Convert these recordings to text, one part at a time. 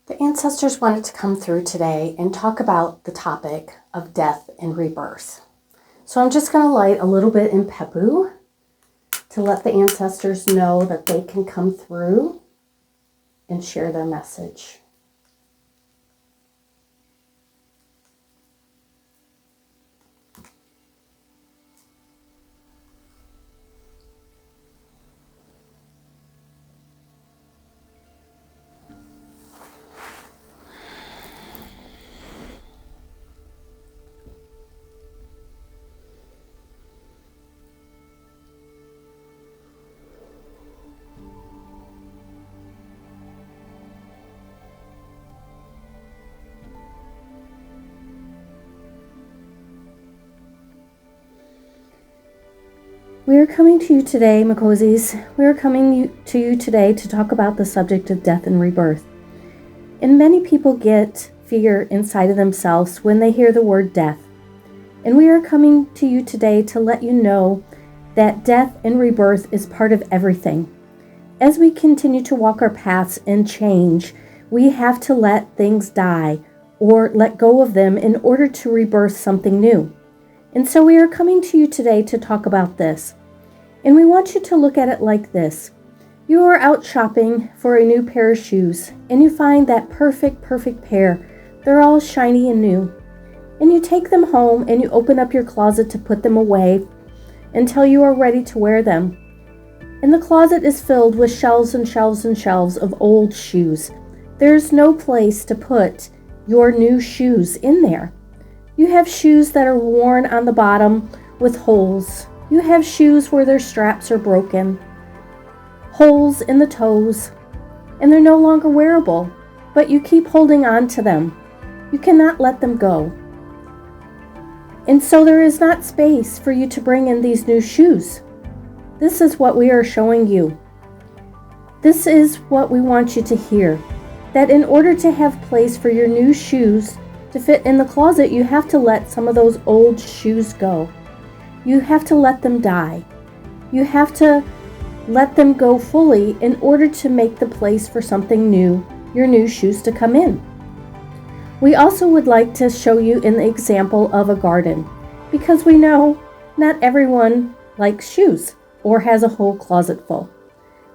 The ancestors wanted to come through today and talk about the topic of death and rebirth. So I'm just going to light a little bit in Pepu to let the ancestors know that they can come through and share their message. We are coming to you today, Makosies. We are coming to you today to talk about the subject of death and rebirth. And many people get fear inside of themselves when they hear the word death. And we are coming to you today to let you know that death and rebirth is part of everything. As we continue to walk our paths and change, we have to let things die or let go of them in order to rebirth something new. And so we are coming to you today to talk about this. And we want you to look at it like this. You are out shopping for a new pair of shoes, and you find that perfect pair. They're all shiny and new. And you take them home and you open up your closet to put them away until you are ready to wear them. And the closet is filled with shelves and shelves and shelves of old shoes. There's no place to put your new shoes in there. You have shoes that are worn on the bottom with holes. You have shoes where their straps are broken, holes in the toes, and they're no longer wearable, but you keep holding on to them. You cannot let them go. And so there is not space for you to bring in these new shoes. This is what we are showing you. This is what we want you to hear, that in order to have place for your new shoes to fit in the closet, you have to let some of those old shoes go. You have to let them die. You have to let them go fully in order to make the place for something new, your new shoes to come in. We also would like to show you an example of a garden, because we know not everyone likes shoes or has a whole closet full.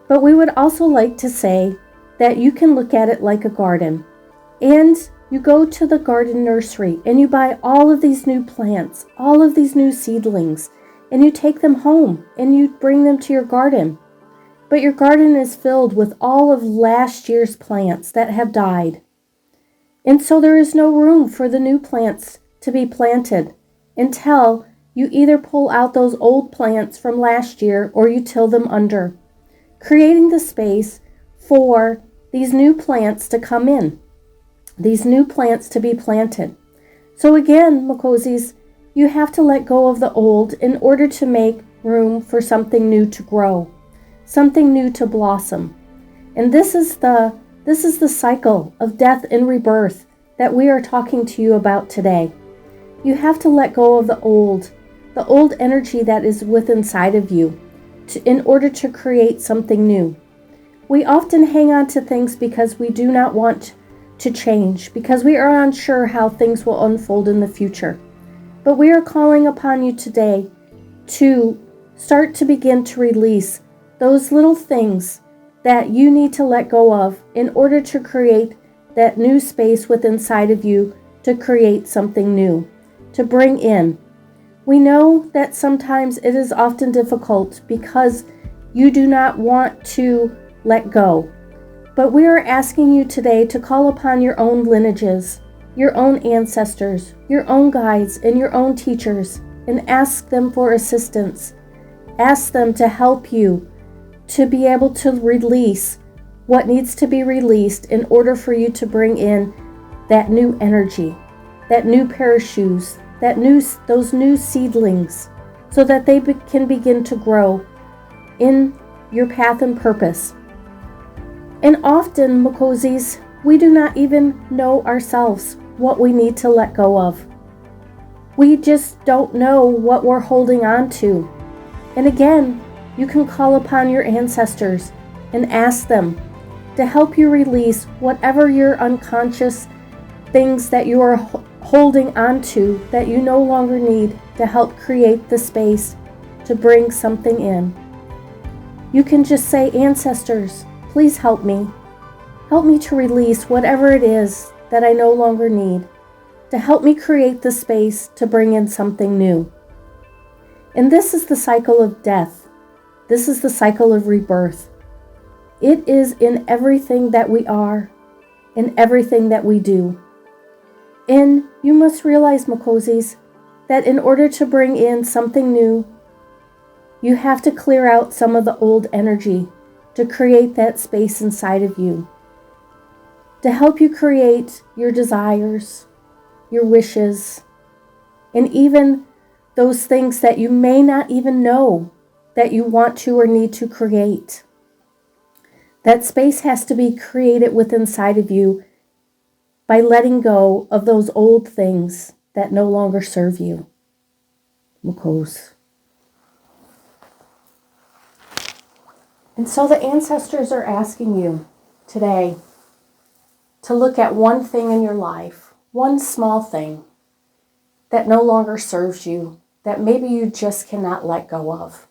But we would also like to say that you can look at it like a garden, and you go to the garden nursery and you buy all of these new plants, all of these new seedlings, and you take them home and you bring them to your garden. But your garden is filled with all of last year's plants that have died. And so there is no room for the new plants to be planted until you either pull out those old plants from last year or you till them under, creating the space for these new plants to come in. These new plants to be planted. So again, Makosies, you have to let go of the old in order to make room for something new to grow, something new to blossom. And this is the cycle of death and rebirth that we are talking to you about today. You have to let go of the old energy that is within inside of you in order to create something new. We often hang on to things because we do not want to change, because we are unsure how things will unfold in the future. But we are calling upon you today to start to begin to release those little things that you need to let go of in order to create that new space within inside of you to create something new, to bring in. We know that sometimes it is often difficult because you do not want to let go. But we are asking you today to call upon your own lineages, your own ancestors, your own guides, and your own teachers, and ask them for assistance. Ask them to help you to be able to release what needs to be released in order for you to bring in that new energy, that new pair of shoes, those new seedlings, so that they can begin to grow in your path and purpose. And often, Makosies, we do not even know ourselves what we need to let go of. We just don't know what we're holding on to. And again, you can call upon your ancestors and ask them to help you release whatever your unconscious things that you are holding onto that you no longer need, to help create the space to bring something in. You can just say, ancestors, please help me. Help me to release whatever it is that I no longer need, to help me create the space to bring in something new. And this is the cycle of death. This is the cycle of rebirth. It is in everything that we are, in everything that we do. And you must realize, Makozis, that in order to bring in something new, you have to clear out some of the old energy to create that space inside of you, to help you create your desires, your wishes, and even those things that you may not even know that you want to or need to create. That space has to be created within inside of you by letting go of those old things that no longer serve you. Makos. And so the ancestors are asking you today to look at one thing in your life, one small thing that no longer serves you, that maybe you just cannot let go of,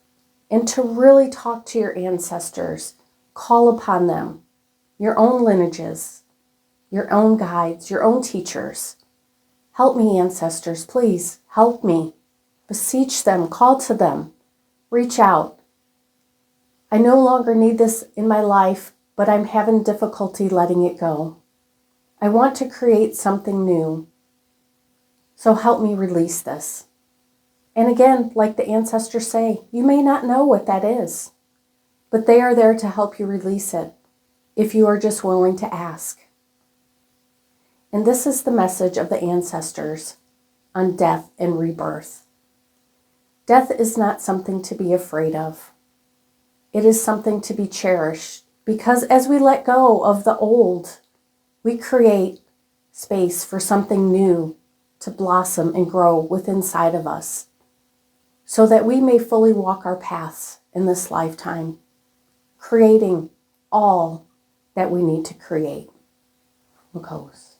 and to really talk to your ancestors, call upon them, your own lineages, your own guides, your own teachers. Help me, ancestors, please, help me. Beseech them, call to them, reach out. I no longer need this in my life, but I'm having difficulty letting it go. I want to create something new. So help me release this. And again, like the ancestors say, you may not know what that is, but they are there to help you release it if you are just willing to ask. And this is the message of the ancestors on death and rebirth. Death is not something to be afraid of. It is something to be cherished, because as we let go of the old, we create space for something new to blossom and grow within inside of us, so that we may fully walk our paths in this lifetime, creating all that we need to create. Makos.